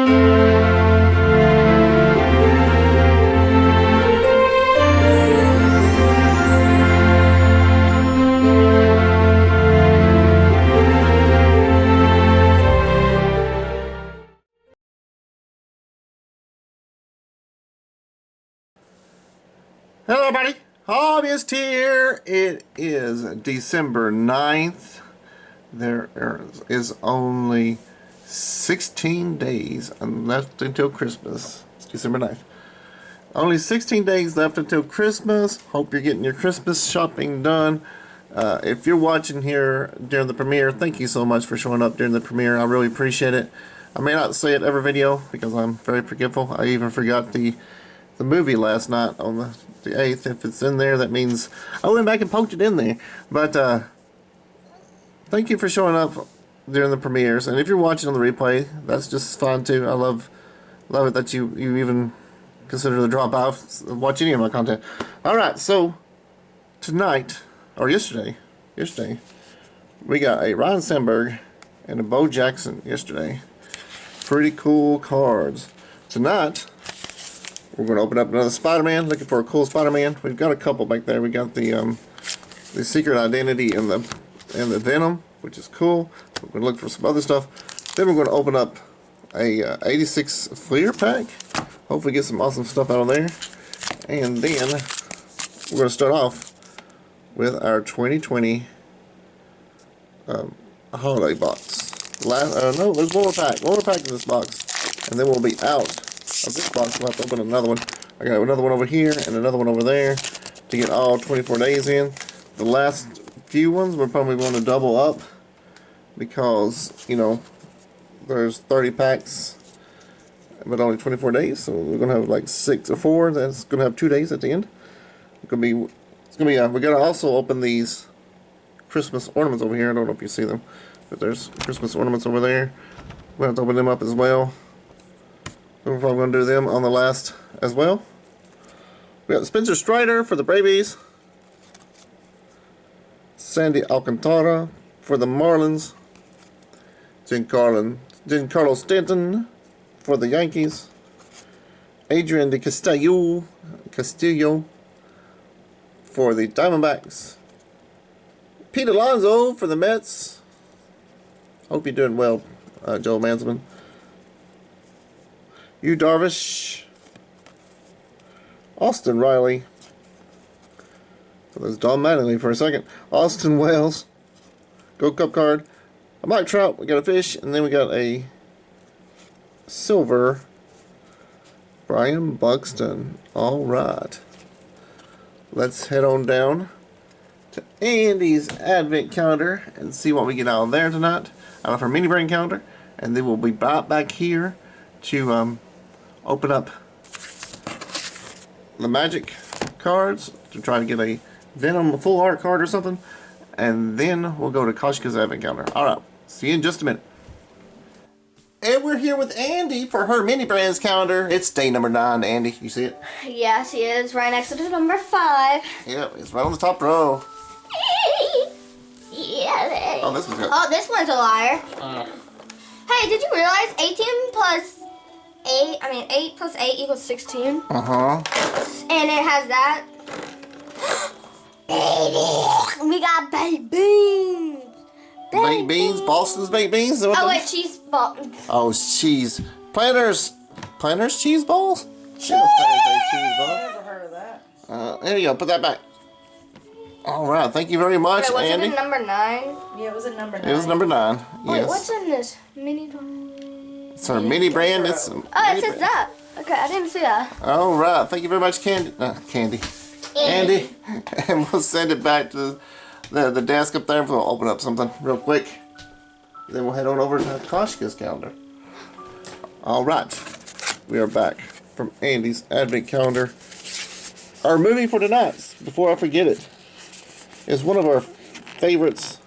Hello everybody, Hobbyist here. It is December 9th. There is only 16 days left until Christmas. It's December 9th. Only 16 days left until Christmas. Hope you're getting your Christmas shopping done. If you're watching here during the premiere, thank you so much for showing up during the premiere. I really appreciate it. I may not say it every video because I'm very forgetful. I even forgot the movie last night on the 8th. If it's in there, that means I went back and poked it in there. But thank you for showing up during the premieres, and if you're watching on the replay, that's just fine too. I love it that you even consider the drop off watch any of my content. Alright, so tonight, or yesterday we got a Ryan Sandberg and a Bo Jackson yesterday. Pretty cool cards. Tonight we're going to open up another Spider-Man. Looking for a cool Spider-Man. We've got a couple back there. We got the Secret Identity and the Venom, which is cool. We're going to look for some other stuff. Then we're going to open up a 86 Fleer pack. Hopefully get some awesome stuff out of there. And then we're going to start off with our 2020 holiday box. No, there's one more pack in this box, and then we'll be out of this box. We'll have to open another one. I got another one over here and another one over there to get all 24 days in. The last few ones we're probably going to double up because, you know, there's 30 packs but only 24 days, so we're going to have like 6 or 4. That's going to have 2 days at the end. It's going to be we got to also open these Christmas ornaments over here. I don't know if you see them, but there's Christmas ornaments over there. We'll have to open them up as well. We're probably going to do them on the last as well. We got Spencer Strider for the Braves. Sandy Alcantara for the Marlins. Giancarlo Stanton for the Yankees. Adrian de Castillo for the Diamondbacks. Pete Alonso for the Mets. Hope you're doing well, Joel Mansman. Yu Darvish. Austin Riley. There's Don Mattingly for a second. Austin Wells. Gold Cup card. A Mike Trout. We got a fish. And then we got a silver Brian Buxton. Alright. Let's head on down to Andy's Advent Calendar and see what we get out of there tonight. Out of our mini brand calendar. And then we'll be right back here to open up the Magic cards to try to get a Venom full art card or something, and then we'll go to Koshka's Advent Calendar. Alright, see you in just a minute. And we're here with Andy for her mini brands calendar. It's day number 9, Andy. You see it? Yes, he is. Right next to the number 5. Yep, it's right on the top row. Yeah. Oh, this one's good. Oh, this one's a liar. Hey, did you realize 8 plus 8 equals 16? Uh-huh. And it has that. Baby. We got baked beans. Baked beans? Boston's baked beans? Oh, wait, cheese balls. Oh, cheese. Planters cheese balls? Cheese. I've never heard of that. There you go. Put that back. Alright, thank you very much, Wait, was Andy. it in number 9? Yeah, it was at number 9. It was number 9. Wait, Yes. what's in this? It's our mini brand. It's Oh, it says that. Okay, I didn't see that. Alright, thank you very much, Andy. And we'll send it back to the desk up there. We'll open up something real quick. Then we'll head on over to Koshka's calendar. Alright, we are back from Andy's Advent Calendar. Our movie for tonight, before I forget it, is one of our favorites.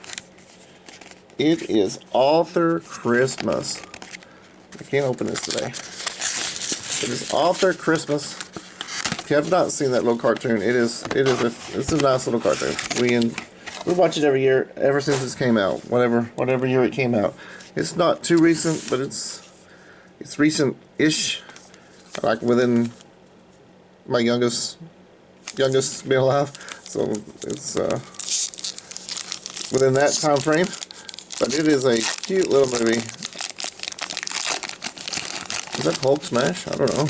It is Author Christmas. I can't open this today. It is Author Christmas. If you have not seen that little cartoon, it's a nice little cartoon. We watch it every year, ever since it came out, whatever year it came out. It's not too recent, but it's It's recent-ish, like within my youngest being alive, so it's within that time frame. But it is a cute little movie. Is that Hulk Smash? I don't know.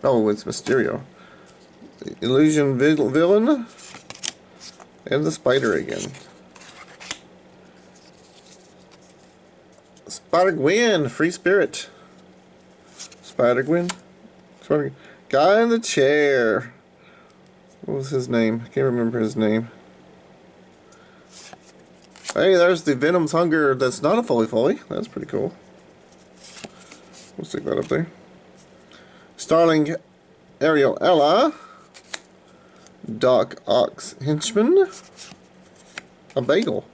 Oh, it's Mysterio. The Illusion Villain and the Spider again. Spider-Gwen, Free Spirit. Spider-Gwen? Guy in the chair. What was his name? I can't remember his name. Hey, there's the Venom's Hunger that's not a Foley. That's pretty cool. We'll stick that up there. Starling Ariel Ella. Doc Ock's Henchman. A bagel.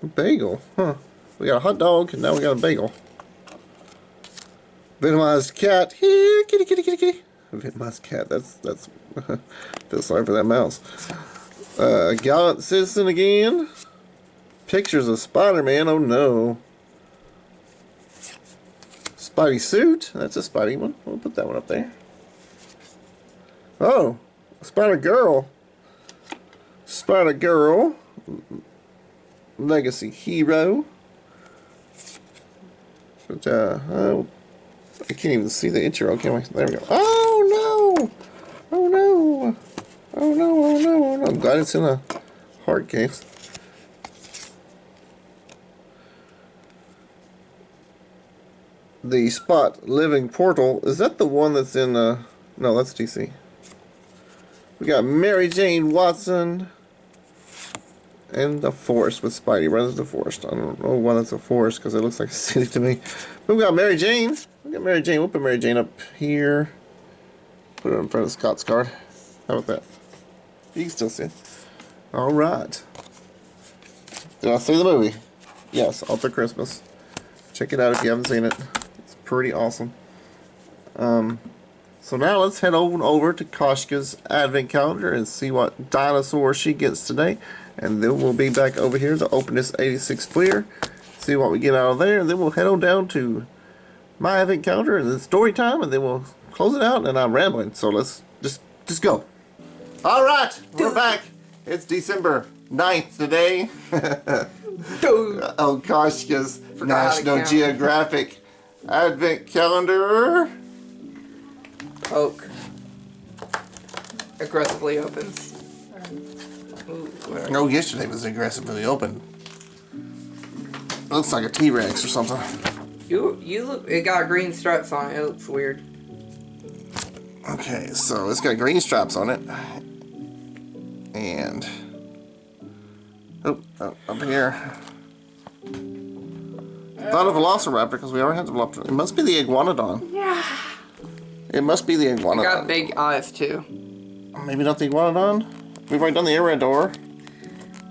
A bagel, huh? We got a hot dog and now we got a bagel. Venomized cat. Here, kitty, kitty, kitty, kitty. Venomized cat. That's. Feel sorry for that mouse. Gallant Citizen again. Pictures of Spider-Man. Oh no. Spidey suit. That's a Spidey one. We'll put that one up there. Oh, Spider-Girl. Spider-Girl. Legacy hero. But I can't even see the intro, can we? There we go. Oh no! Oh no! Oh no! Oh no! Oh no! I'm glad it's in a hard case. The Spot Living Portal, is that the one that's in no, that's DC. We got Mary Jane Watson and the Forest with Spidey runs the forest. I don't know why that's a forest because it looks like a city to me. But we got Mary Jane. We got Mary Jane. We'll put Mary Jane up here. Put it in front of Scott's card. How about that? You can still see it. Alright. Did I see the movie? Yes, All Through Christmas. Check it out if you haven't seen it. It's pretty awesome. So now let's head over to Koshka's advent calendar and see what dinosaur she gets today. And then we'll be back over here to open this 86 clear. See what we get out of there. And then we'll head on down to my advent calendar and then story time. And then we'll close it out. And I'm rambling. So let's just go. Alright, we're back. It's December 9th today. Oh, Koshka's National Geographic Advent Calendar. Oak. Aggressively opens. No, yesterday was aggressively open. Looks like a T-Rex or something. You look. It got green stripes on it. It looks weird. Okay, so it's got green stripes on it. And up here. Thought of Velociraptor because we already had the Velociraptor. It must be the Iguanodon. Yeah. It must be the Iguanodon. It got big eyes too. Maybe not the Iguanodon. We've already done the Erador.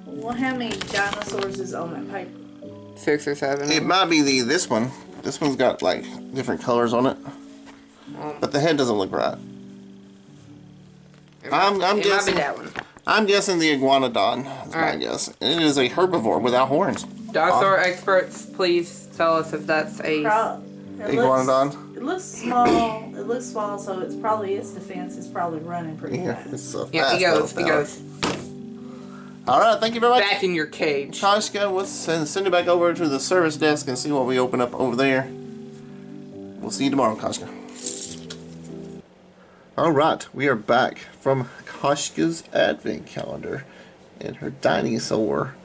Well, how many dinosaurs is on that paper? 6 or 7. It might be this one. This one's got like different colors on it, but the head doesn't look right. I'm guessing. Might be that one. I'm guessing the Iguanodon is my guess. And it is a herbivore without horns. Dinosaur experts, please tell us if that's a Iguanodon. It looks small. It looks small, so it's probably its defense is probably running pretty fast. It's so Yeah, fast. he goes. All right, thank you very much. Back in your cage. Koshka, let's send it back over to the service desk and see what we open up over there. We'll see you tomorrow, Koshka. All right, we are back from Koshka's advent calendar and her dinosaur.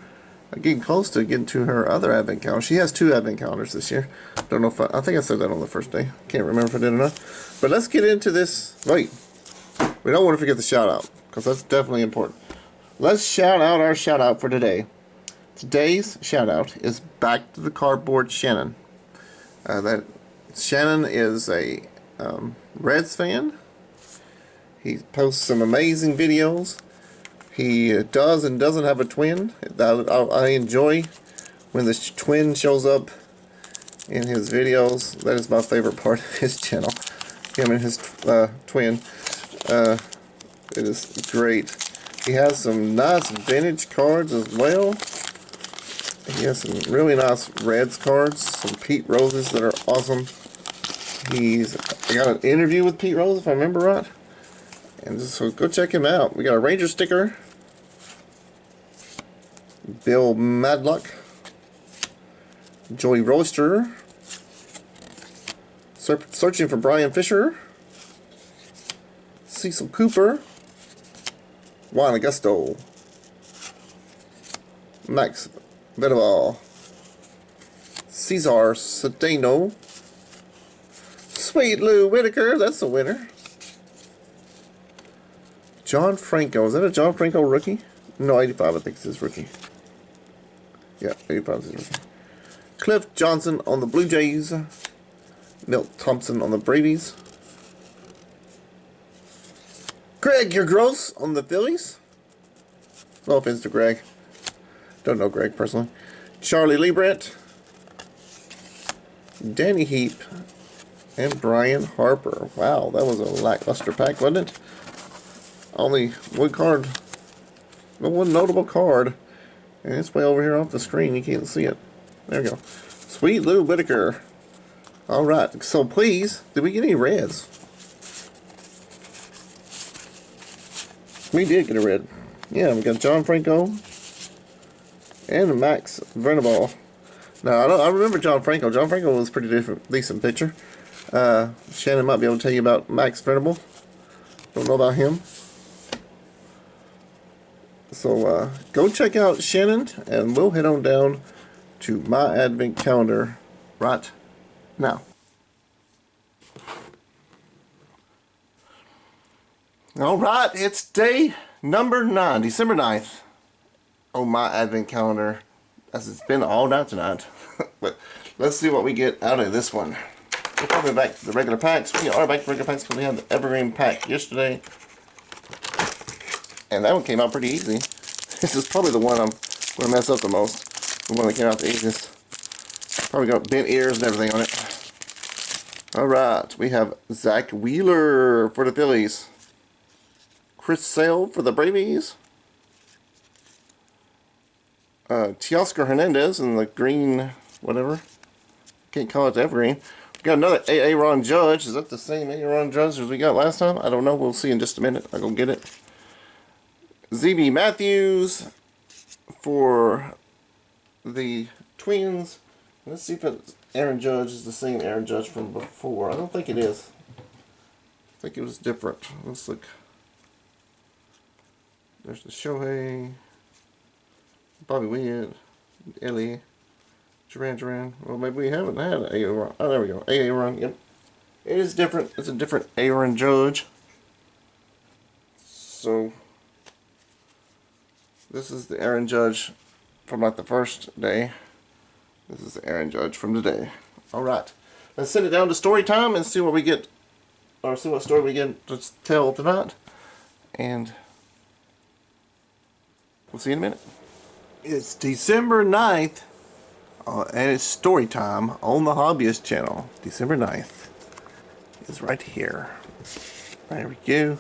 Getting close to getting to her other advent calendar. She has 2 advent calendars this year. Don't know if I think I said that on the first day. Can't remember if I did or not. But let's get into this. Wait, we don't want to forget the shout out because that's definitely important. Let's shout out our shout out for today. Today's shout out is Back to the Cardboard Shannon. That Shannon is a Reds fan. He posts some amazing videos. He does and doesn't have a twin. I enjoy when the twin shows up in his videos. That is my favorite part of his channel. Him and his twin. It is great. He has some nice vintage cards as well. He has some really nice Reds cards, some Pete Roses that are awesome. I got an interview with Pete Rose, if I remember right. And so go check him out. We got a Ranger sticker. Bill Madlock. Joey Royster. Searching for Brian Fisher. Cecil Cooper. Juan Augusto. Max Venable. Cesar Cedeno. Sweet Lou Whitaker, that's the winner. John Franco, is that a John Franco rookie? No, 85 I think is his rookie. Yeah, 85 is his rookie. Cliff Johnson on the Blue Jays. Milt Thompson on the Braves. Greg, you're gross on the Phillies. No offense to Greg. Don't know Greg personally. Charlie Liebrandt. Danny Heap. And Brian Harper. Wow, that was a lackluster pack, wasn't it? Only one card. One notable card. And it's way over here off the screen. You can't see it. There we go. Sweet Lou Whitaker. Alright, so please, did we get any reds? We did get a red. Yeah, we got John Franco. And Max Venable. Now, I remember John Franco. John Franco was a pretty decent pitcher. Shannon might be able to tell you about Max Venable. Don't know about him. So go check out Shannon, and we'll head on down to my advent calendar right now. Alright, it's day number 9, December 9th. On my advent calendar, as it's been all night tonight. But let's see what we get out of this one. We're probably back to the regular packs. We are back to regular packs because we had the Evergreen pack yesterday. And that one came out pretty easy. This is probably the one I'm going to mess up the most. The one that came out the easiest. Probably got bent ears and everything on it. Alright, we have Zach Wheeler for the Phillies. Chris Sale for the Braves. Teoscar Hernandez in the green, whatever. Can't call it the Evergreen. We got another Aaron Judge. Is that the same Aaron Judge as we got last time? I don't know. We'll see in just a minute. I'll go get it. ZB Matthews for the Twins. Let's see if Aaron Judge is the same Aaron Judge from before. I don't think it is. I think it was different. Let's look. There's the Shohei. Bobby Witt. Ellie. Duran. Well, maybe we haven't had an Aaron. Oh, there we go. Aaron. Yep. It is different. It's a different Aaron Judge. So, this is the Aaron Judge from like the first day. This is the Aaron Judge from today. Alright. Let's send it down to story time and see what we get, or see what story we get to tell tonight. And we'll see you in a minute. It's December 9th, and it's story time on the Hobbyist channel. December 9th is right here. There we go.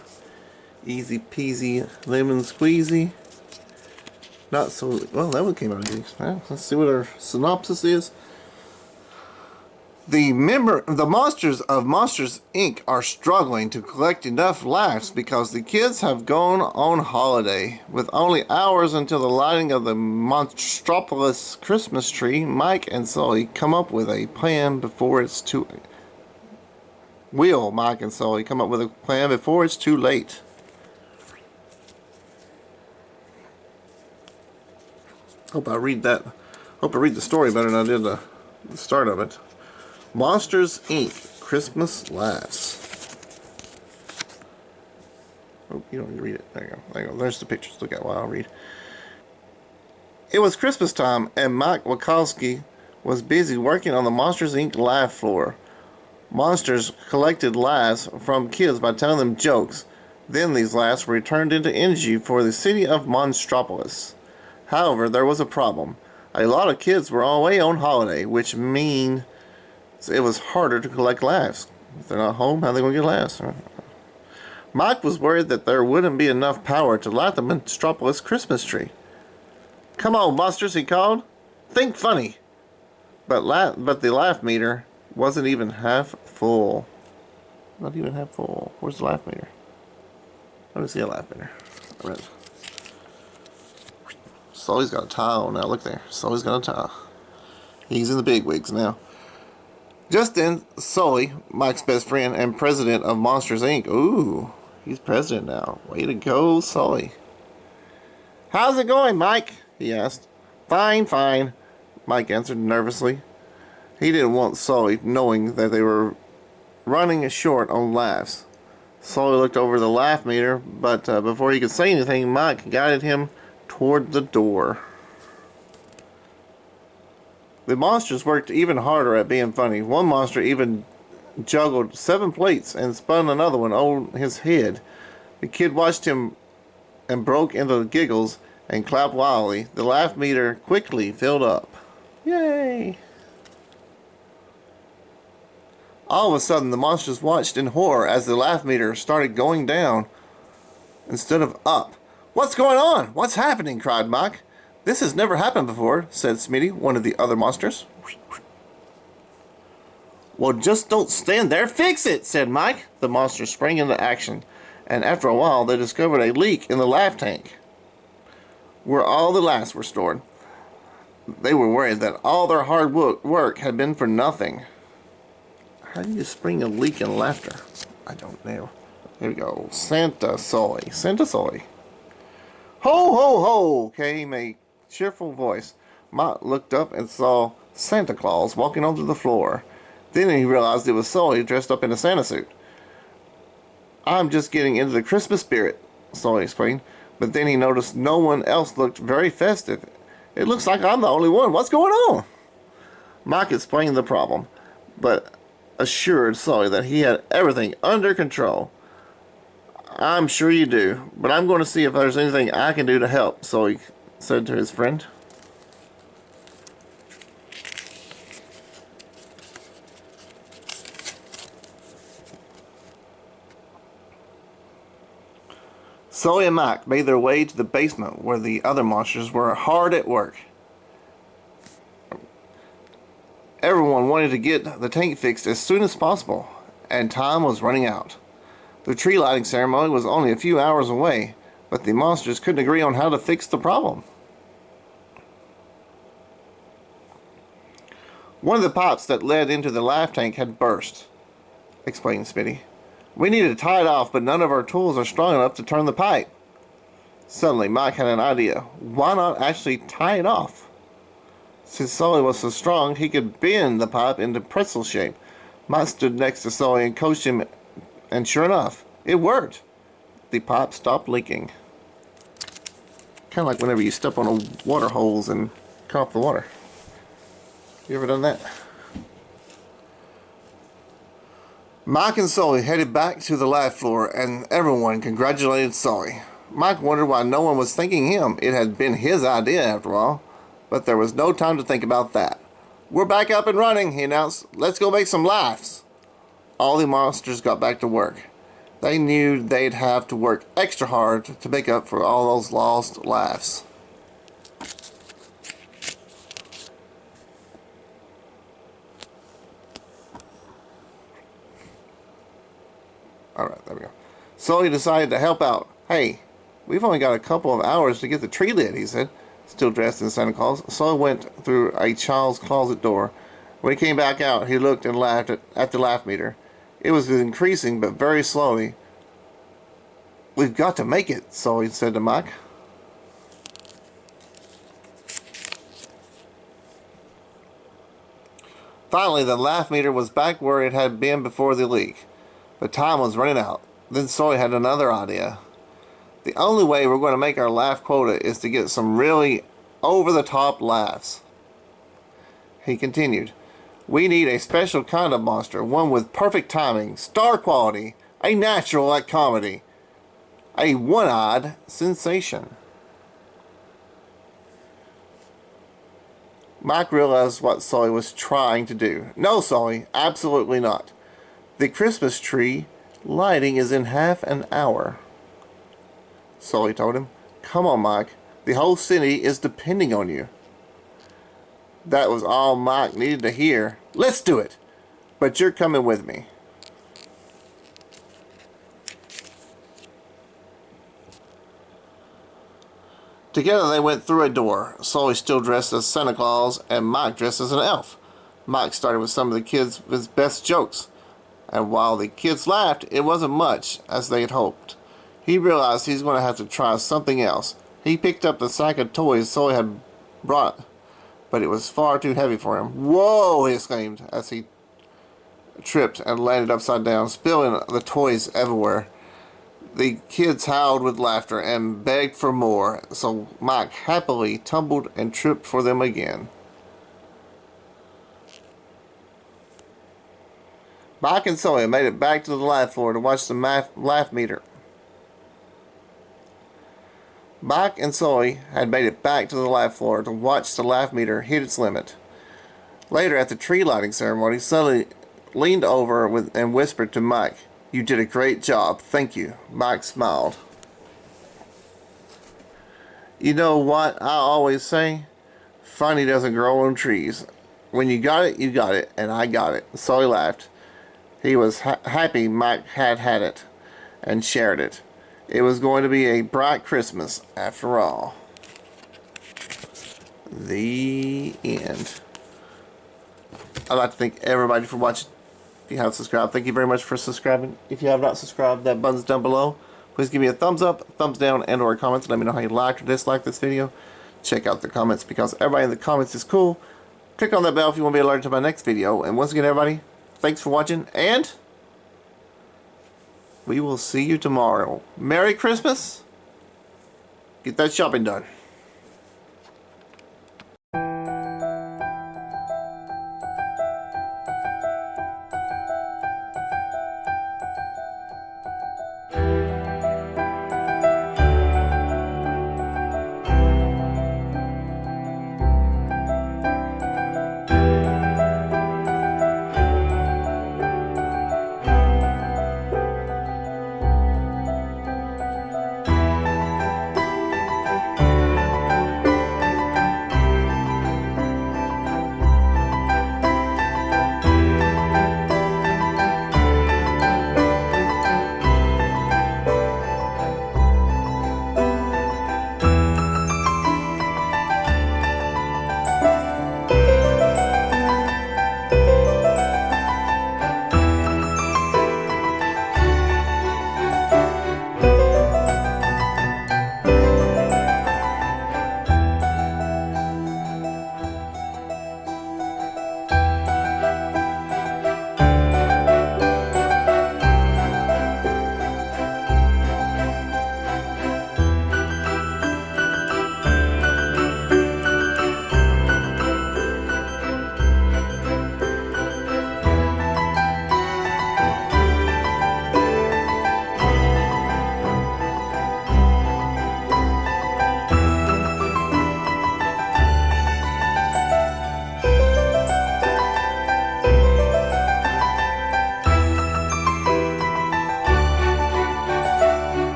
Easy peasy lemon squeezy. Not so, well, that one came out easy. Well, let's see what our synopsis is. The monsters of Monsters Inc. are struggling to collect enough laughs because the kids have gone on holiday. With only hours until the lighting of the Monstropolis Christmas tree, Mike and Sully come up with a plan before it's too... Mike and Sully come up with a plan before it's too late? Hope I read the story better than I did the start of it. Monsters Inc. Christmas Laughs. Oh, you don't need to read it. There you go. There you go. There's the pictures. Look at while I read. It was Christmas time, and Mike Wachowski was busy working on the Monsters Inc. laugh floor. Monsters collected laughs from kids by telling them jokes. Then these laughs were turned into energy for the city of Monstropolis. However, there was a problem. A lot of kids were away on holiday, which means it was harder to collect laughs. If they're not home, how are they going to get laughs? Mike was worried that there wouldn't be enough power to light the Monstropolis Christmas tree. Come on, monsters, he called. Think funny. But the laugh meter wasn't even half full. Not even half full. Where's the laugh meter? I don't see a laugh meter. I read it. Sully's got a tie on now. Look there. Sully's got a tie. He's in the big wigs now. Just then, Sully, Mike's best friend and president of Monsters Inc. Ooh, he's president now. Way to go, Sully. How's it going, Mike? He asked. Fine, fine, Mike answered nervously. He didn't want Sully knowing that they were running short on laughs. Sully looked over the laugh meter, but before he could say anything, Mike guided him toward the door. The monsters worked even harder at being funny. One monster even juggled 7 plates and spun another one on his head. The kid watched him and broke into giggles and clapped wildly. The laugh meter quickly filled up. Yay! All of a sudden, the monsters watched in horror as the laugh meter started going down instead of up. What's going on? What's happening? Cried Mike. This has never happened before, said Smitty, one of the other monsters. Well, just don't stand there. Fix it, said Mike. The monsters sprang into action, and after a while, they discovered a leak in the laugh tank, where all the laughs were stored. They were worried that all their hard work had been for nothing. How do you spring a leak in laughter? I don't know. Here we go. Santa Sully. Santa Sully. Ho, ho, ho, came a cheerful voice. Mott looked up and saw Santa Claus walking onto the floor. Then he realized it was Sully dressed up in a Santa suit. I'm just getting into the Christmas spirit, Sully explained. But then he noticed no one else looked very festive. It looks like I'm the only one. What's going on? Mike explained the problem, but assured Sully that he had everything under control. I'm sure you do, but I'm going to see if there's anything I can do to help, Sully said to his friend. Sully and Mike made their way to the basement where the other monsters were hard at work. Everyone wanted to get the tank fixed as soon as possible, and time was running out. The tree lighting ceremony was only a few hours away, but the monsters couldn't agree on how to fix the problem. One of the pipes that led into the laugh tank had burst, explained Smitty. We needed to tie it off, but none of our tools are strong enough to turn the pipe. Suddenly, Mike had an idea. Why not actually tie it off? Since Sully was so strong, he could bend the pipe into pretzel shape. Mike stood next to Sully and coached him, and sure enough, it worked. The pipe stopped leaking. Kind of like whenever you step on a water hose and cut off the water. You ever done that? Mike and Sully headed back to the lab floor, and everyone congratulated Sully. Mike wondered why no one was thanking him. It had been his idea, after all. But there was no time to think about that. We're back up and running, he announced. Let's go make some laughs. All the monsters got back to work. They knew they'd have to work extra hard to make up for all those lost laughs. Alright, there we go. Sully decided to help out. Hey, we've only got a couple of hours to get the tree lit, he said. Still dressed in Santa Claus, Sully went through a child's closet door. When he came back out, he looked and laughed at the laugh meter. It was increasing, but very slowly. We've got to make it, Sully said to Mike. Finally, the laugh meter was back where it had been before the leak. But time was running out. Then Sully had another idea. The only way we're going to make our laugh quota is to get some really over-the-top laughs. He continued, we need a special kind of monster, one with perfect timing, star quality, a natural at comedy, a one-eyed sensation. Mike realized what Sully was trying to do. No, Sully, absolutely not. The Christmas tree lighting is in half an hour. Sully told him. Come on, Mike. The whole city is depending on you. That was all Mike needed to hear. Let's do it. But you're coming with me. Together they went through a door, Sully still dressed as Santa Claus and Mike dressed as an elf. Mike started with some of the kids' his best jokes, and while the kids laughed, it wasn't much, as they had hoped. He realized he's going to have to try something else. He picked up the sack of toys Sully had brought, but it was far too heavy for him. Whoa! He exclaimed as he tripped and landed upside down, spilling the toys everywhere. The kids howled with laughter and begged for more, so Mike happily tumbled and tripped for them again. Mike and Sully made it back to the laugh floor to watch the laugh meter. Mike and Sully had made it back to the laugh floor to watch the laugh meter hit its limit. Later, at the tree lighting ceremony, Sully leaned over and whispered to Mike, "You did a great job, thank you." Mike smiled. You know what I always say? Funny doesn't grow on trees. When you got it, and I got it. Sully laughed. He was happy Mike had it and shared it. It was going to be a bright Christmas after all. The end. I'd like to thank everybody for watching. If you haven't subscribed, thank you very much for subscribing. If you have not subscribed, that button's down below. Please give me a thumbs up, thumbs down, and or comments. Let me know how you liked or disliked this video. Check out the comments because everybody in the comments is cool. Click on that bell if you want to be alerted to my next video. And once again, everybody, thanks for watching, and we will see you tomorrow. Merry Christmas. Get that shopping done.